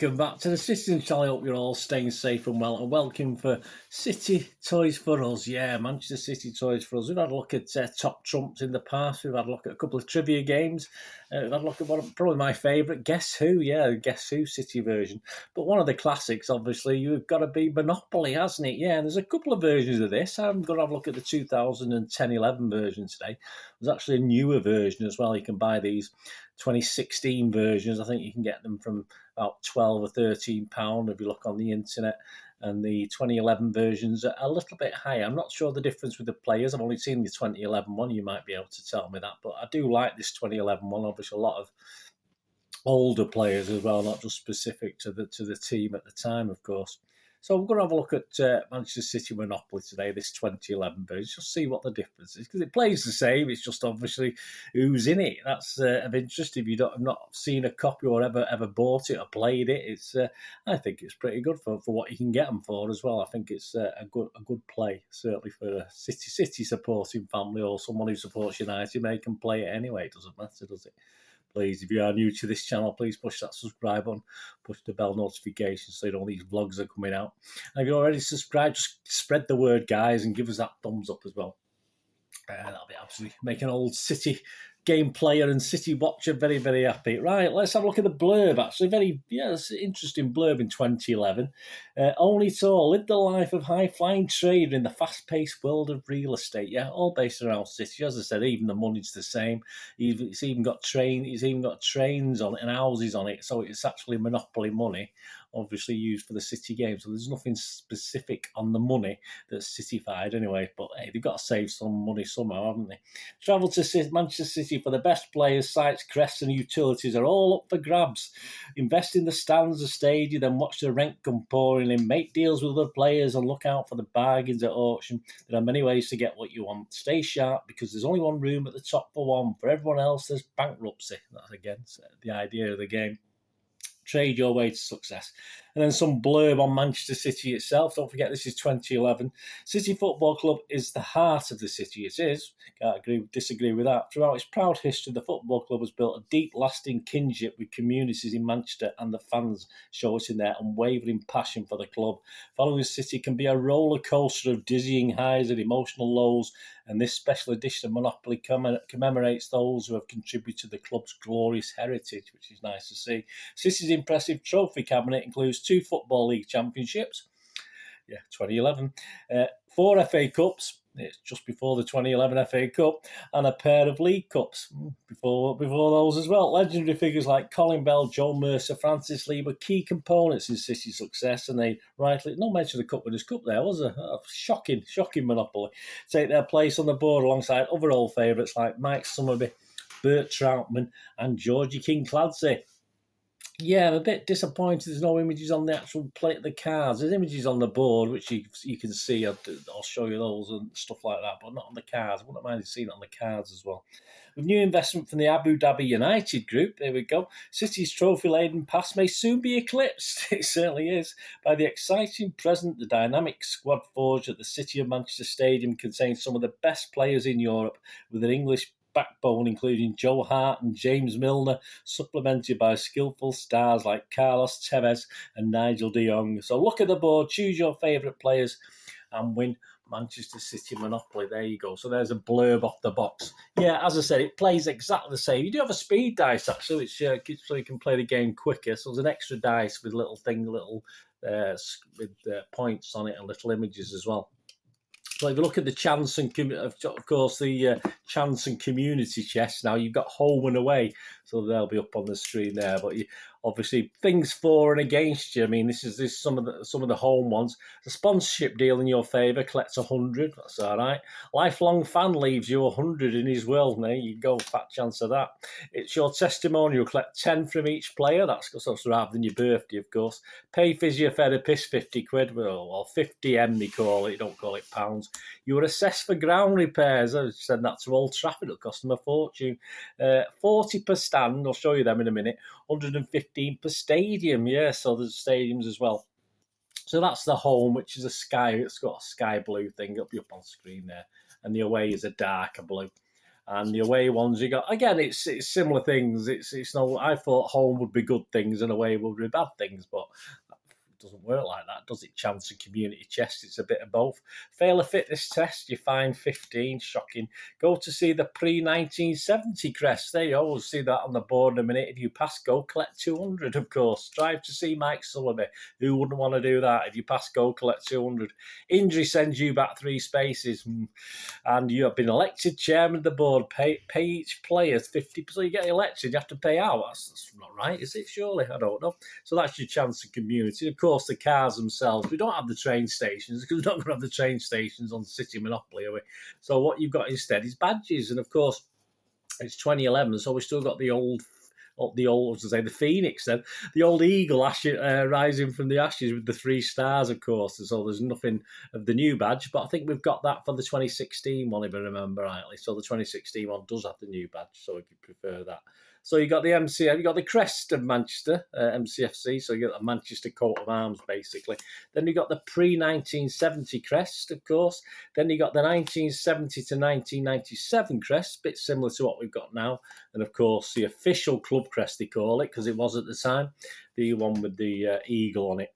welcome back to the Citizen channel. I hope you're all staying safe and well, and welcome for City Toys for Us. Yeah, Manchester City Toys for Us. We've had a look at top trumps in the past. We've had a look at a couple of trivia games. We've had a look at probably my favourite, Guess Who. Yeah, Guess Who City version. But one of the classics, obviously, you've got to be Monopoly, hasn't it? Yeah, and there's a couple of versions of this. I'm going to have a look at the 2010-11 version today. There's actually a newer version as well. You can buy these 2016 versions. I think you can get them from about £12 or £13 if you look on the internet, and the 2011 versions are a little bit higher. I'm not sure the difference with the players. I've only seen the 2011 one. You might be able to tell me that, but I do like this 2011 one. Obviously, a lot of older players as well, not just specific to the team at the time, of course. So we're going to have a look at Manchester City Monopoly today, this 2011 version, just see what the difference is, because it plays the same. It's just obviously who's in it. That's of interest. If you have not seen a copy or ever bought it or played it, it's I think it's pretty good for what you can get them for as well. I think it's a good play, certainly for a City supporting family or someone who supports United. They can play it anyway. It doesn't matter, does it? Please, if you are new to this channel, please push that subscribe button, push the bell notification so you know these vlogs are coming out. And if you're already subscribed, just spread the word, guys, and give us that thumbs up as well. That'll be absolutely make an old City game player and City watcher very, very happy. Right, let's have a look at the blurb, actually. It's an interesting blurb in 2011. Only tall, lived a life of high-flying trader in the fast-paced world of real estate. Yeah, all based around City. As I said, even the money's the same. It's even got trains on it and houses on it, so it's actually Monopoly money, obviously used for the City game. So there's nothing specific on the money that's Cityfied anyway. But hey, they've got to save some money somehow, haven't they? Travel to Manchester City for the best players, sites, crests and utilities are all up for grabs. Invest in the stands, the stadium, then watch the rent come pouring in. Make deals with other players and look out for the bargains at auction. There are many ways to get what you want. Stay sharp because there's only one room at the top for one. For everyone else, there's bankruptcy. That's again the idea of the game. Trade your way to success. And then some blurb on Manchester City itself. Don't forget, this is 2011. City Football Club is the heart of the city. It is. Can't disagree with that. Throughout its proud history, the football club has built a deep, lasting kinship with communities in Manchester, and the fans show it in their unwavering passion for the club. Following City can be a roller coaster of dizzying highs and emotional lows, and this special edition of Monopoly commemorates those who have contributed to the club's glorious heritage, which is nice to see. City's impressive trophy cabinet includes 2 Football League championships, 2011, 4 FA Cups, it's just before the 2011 FA Cup, and a pair of League Cups before those as well. Legendary figures like Colin Bell, Joe Mercer, Francis Lee were key components in City's success, and they rightly, no mention of the Cup Winners' Cup there, was a shocking Monopoly, take their place on the board alongside other old favourites like Mike Summerby, Bert Troutman and Georgie King-Clancy. Yeah, I'm a bit disappointed there's no images on the actual plate of the cards. There's images on the board, which you can see. I'll show you those and stuff like that, but not on the cards. I wouldn't mind seeing it on the cards as well. With new investment from the Abu Dhabi United Group, there we go, City's trophy-laden past may soon be eclipsed. It certainly is. By the exciting present, the dynamic squad forged at the City of Manchester Stadium contains some of the best players in Europe, with an English backbone including Joe Hart and James Milner, supplemented by skillful stars like Carlos Tevez and Nigel de Jong. So look at the board, choose your favourite players and win Manchester City Monopoly. There you go. So there's a blurb off the box. Yeah, as I said, it plays exactly the same. You do have a speed dice actually, which so you can play the game quicker. So there's an extra dice with points on it and little images as well. So if you look at the chance and of course the chance and community chest, now you've got home and away, so they'll be up on the screen there. But obviously things for and against you. I mean, this is some of the home ones. The sponsorship deal in your favour collects 100. That's all right. Lifelong fan leaves you 100 in his will. There you go. Fat chance of that. It's your testimonial. Collect 10 from each player. That's rather than your birthday, of course. Pay physiotherapist 50 quid. Well, 50 M they call it. Don't call it pounds. You were assessed for ground repairs. I said that to Old Trafford. It'll cost them a fortune. 40 per stand. I'll show you them in a minute. 115 per stadium. Yeah, so there's stadiums as well. So that's the home, which is it's got a sky blue thing. It'll be up on screen there. And the away is a darker blue. And the away ones, you got again. It's similar things. It's no. I thought home would be good things and away would be bad things, but it doesn't work like that, does it? Chance and community chest. It's a bit of both. Fail a fitness test, you find 15. Shocking. Go to see the pre-1970 crest. There you go. We'll see that on the board in a minute. If you pass go, collect 200. Of course. Strive to see Mike Sullivan. Who wouldn't want to do that? If you pass go, collect 200. Injury sends you back 3 spaces. And you have been elected chairman of the board. Pay each player 50%. So you get elected, you have to pay out. That's not right, is it? Surely, I don't know. So that's your chance of community. Of course, the cars themselves. We don't have the train stations because we're not going to have the train stations on City Monopoly, are we? So what you've got instead is badges, and of course, it's 2011, so we've still got the old, as I say, the Phoenix, then the old eagle rising from the ashes with the 3 stars, of course. So there's nothing of the new badge, but I think we've got that for the 2016 one, if I remember rightly. So the 2016 one does have the new badge, so if you prefer that. So you got the MCF, you got the crest of Manchester, MCFC. So you got the Manchester coat of arms, basically. Then you got the pre-1970 crest, of course. Then you got the 1970 to 1997 crest, a bit similar to what we've got now. And of course, the official club crest, they call it, because it was at the time, the one with the eagle on it.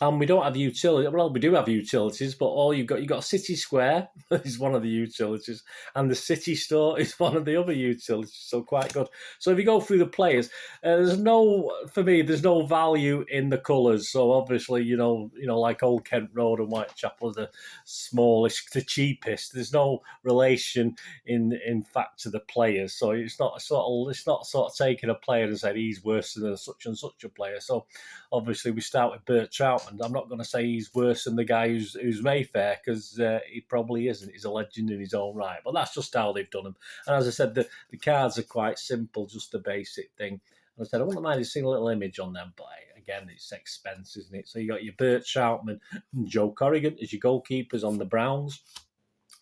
And we don't have utility. Well, we do have utilities, but all you've got City Square is one of the utilities, and the City Store is one of the other utilities. So quite good. So if you go through the players, there's no value in the colours. So obviously, like Old Kent Road and Whitechapel are the smallest, the cheapest. There's no relation in fact to the players. So it's not sort of taking a player and saying he's worse than such and such a player. So obviously we start with Bert Troutman. I'm not going to say he's worse than the guy who's Mayfair, because he probably isn't. He's a legend in his own right. But that's just how they've done him. And as I said, the cards are quite simple, just a basic thing. And I said, I wouldn't mind seeing a little image on them, but again, it's expense, isn't it? So you got your Bert Troutman and Joe Corrigan as your goalkeepers on the Browns.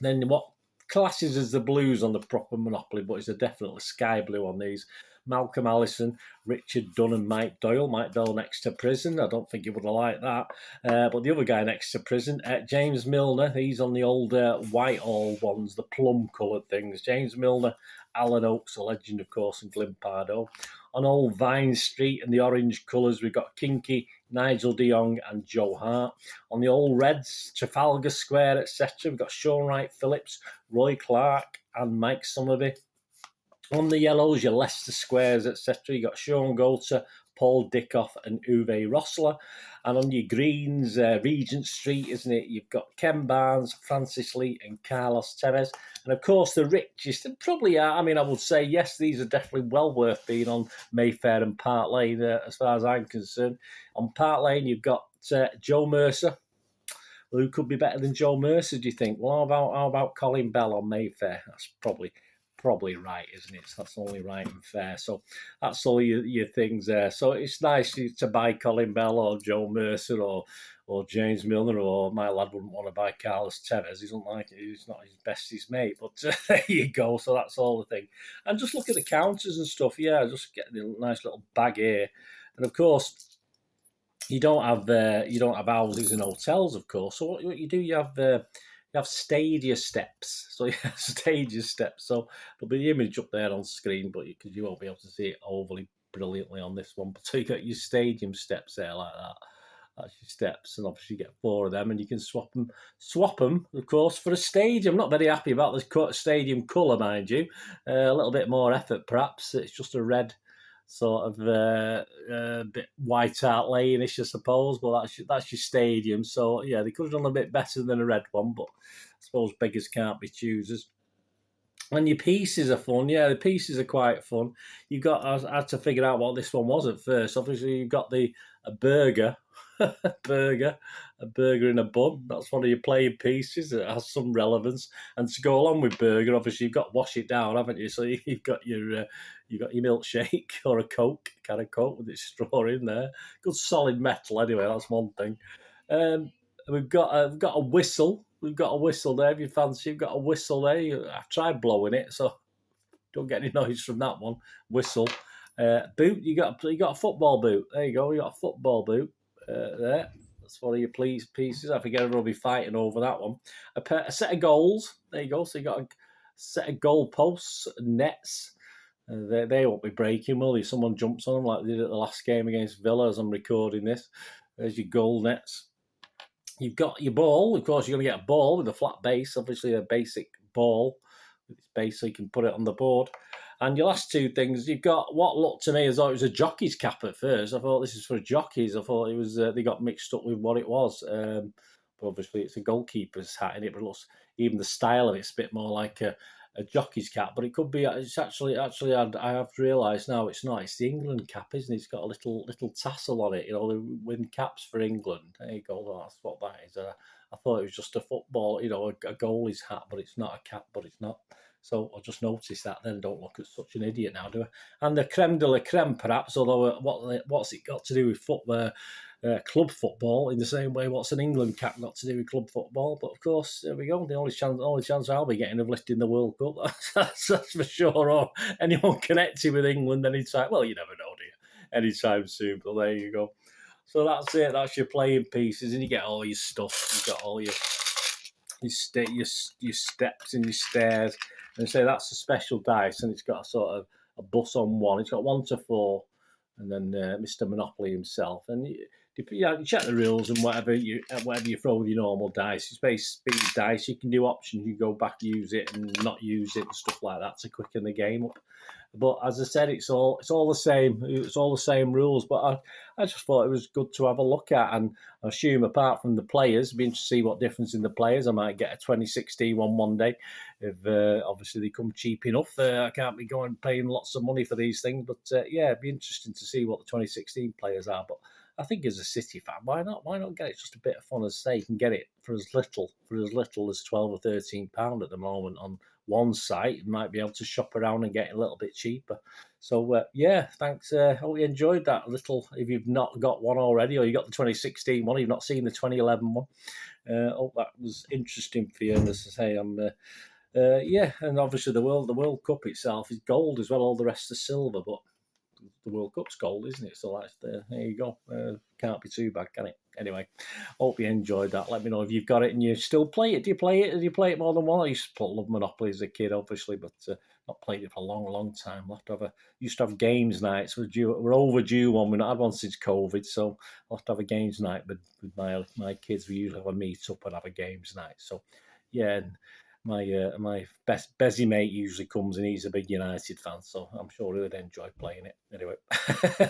Then what classes as the blues on the proper Monopoly, but it's a definitely sky blue on these. Malcolm Allison, Richard Dunn and Mike Doyle. Mike Doyle next to prison. I don't think he would have liked that. But the other guy next to prison, James Milner, he's on the old Whitehall ones, the plum-coloured things. James Milner, Alan Oakes, a legend, of course, and Glimpardo. On old Vine Street and the orange colours, we've got Kinky, Nigel de Jong and Joe Hart. On the old Reds, Trafalgar Square, etc., we've got Sean Wright Phillips, Roy Clark and Mike Somerby. On the yellows, your Leicester Squares, etc., you got Sean Golter, Paul Dickoff and Uwe Rossler. And on your greens, Regent Street, isn't it? You've got Ken Barnes, Francis Lee and Carlos Tevez. And of course, the richest, and probably are, I would say, yes, these are definitely well worth being on Mayfair and Park Lane, as far as I'm concerned. On Park Lane, you've got Joe Mercer. Well, who could be better than Joe Mercer, do you think? Well, how about Colin Bell on Mayfair? That's probably right, isn't it? So that's only right and fair. So that's all your things there. So it's nice to buy Colin Bell or Joe Mercer or James Milner, or my lad wouldn't want to buy Carlos Tevez. He doesn't like it. He's not his bestest mate. But there you go. So that's all the thing. And just look at the counters and stuff. Yeah, just get the nice little bag here. And of course, you don't have houses and hotels, of course. So what you do, you have stadia steps. So yeah, stadia steps. So there'll be the image up there on screen, but because you won't be able to see it overly brilliantly on this one. But so you got your stadium steps there like that. That's your steps, and obviously you get 4 of them, and you can swap them, of course, for a stadium. I'm not very happy about the stadium colour, mind you. A little bit more effort, perhaps. It's just a red sort of bit White Hart Lane-ish, I suppose, but that's your stadium. So yeah, they could have done a bit better than a red one, but I suppose beggars can't be choosers. And your pieces are fun. Yeah, the pieces are quite fun. I had to figure out what this one was at first. Obviously, you've got a burger, a burger in a bun. That's one of your playing pieces. It has some relevance. And to go along with burger, obviously, you've got to wash it down, haven't you? So you've got your milkshake or a Coke, can of Coke with its straw in there. Good solid metal, anyway. That's one thing. We've got a whistle. We've got a whistle there. If you fancy, you've got a whistle there. I've tried blowing it, so don't get any noise from that one. Whistle. Boot. You got a football boot. There you go. You got a football boot there. That's one of your pieces. I think everyone will be fighting over that one. A set of goals. There you go. So you got a set of goal posts, nets. They won't be breaking, will they? Someone jumps on them like they did at the last game against Villa as I'm recording this. There's your goal nets. You've got your ball. Of course, you're going to get a ball with a flat base, obviously a basic ball with its base so you can put it on the board. And your last two things, you've got what looked to me as though it was a jockey's cap at first. I thought this is for jockeys. I thought it was they got mixed up with what it was. But obviously, it's a goalkeeper's hat in it. But it looks, even the style of it's a bit more like a jockey's cap. But it could be. It's actually. I have realised now it's not. It's the England cap, isn't it? It's got a little tassel on it. You know, the win caps for England. There you go. That's what that is. I thought it was just a football. You know, a goalie's hat, but it's not a cap. But it's not. So I just noticed that. Then don't look at such an idiot now, do I? And the creme de la creme, perhaps. Although what's it got to do with football? Club football in the same way. What's an England cap got to do with club football? But of course, there we go. The only chance I'll be getting of lifting the World Cup. That's for sure. Or anyone connected with England anytime. Well, you never know, do you? Anytime soon. But there you go. So that's it. That's your playing pieces, and you get all your stuff. You got all your steps and your stairs. And say that's a special dice, and it's got a sort of a bus on one. It's got 1 to 4, and then Mr. Monopoly himself. And you check the rules and whatever you throw with your normal dice. It's based speed dice. You can do options. You go back, use it, and not use it, and stuff like that to quicken the game up. But as I said, it's all the same. It's all the same rules. But I just thought it was good to have a look at, and I assume apart from the players, it'd be interesting to see what difference in the players. I might get a 2016 one day if obviously they come cheap enough. I can't be going paying lots of money for these things, but yeah, it'd be interesting to see what the 2016 players are. But I think as a City fan, why not get it? It's just a bit of fun. As I say, you can get it for as little as £12 or £13 at the moment on one site. You might be able to shop around and get it a little bit cheaper. So yeah, thanks. Hope you enjoyed that little. If you've not got one already, or you got the 2016 one, you've not seen the 2011 one. Hope that was interesting for you. And as I say, yeah, and obviously the World Cup itself is gold as well. All the rest is silver, but the World Cup's gold, isn't it? So that's there you go. Can't be too bad, can it? Anyway, hope you enjoyed that. Let me know if you've got it and you still play it. Do you play it? Did you play it more than one? I used to love Monopoly as a kid, obviously, but not played it for a long time. Used to have games nights. We're overdue one. We've not had one since COVID, so I'll have to have a games night with my kids. We usually have a meet up and have a games night. So yeah. And my best Bezzy mate usually comes, and he's a big United fan, so I'm sure he would enjoy playing it. Anyway,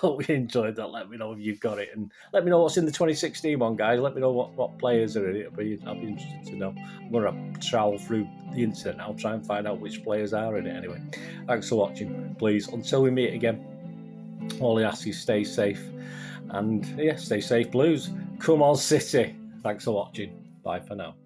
hope you enjoyed that. Let me know if you've got it, and let me know what's in the 2016 one, guys. Let me know what players are in it. I'll be interested to know. I'm going to travel through the internet now, try and find out which players are in it. Anyway, thanks for watching. Please, until we meet again, all I ask is stay safe, and yeah, stay safe, Blues. Come on, City. Thanks for watching. Bye for now.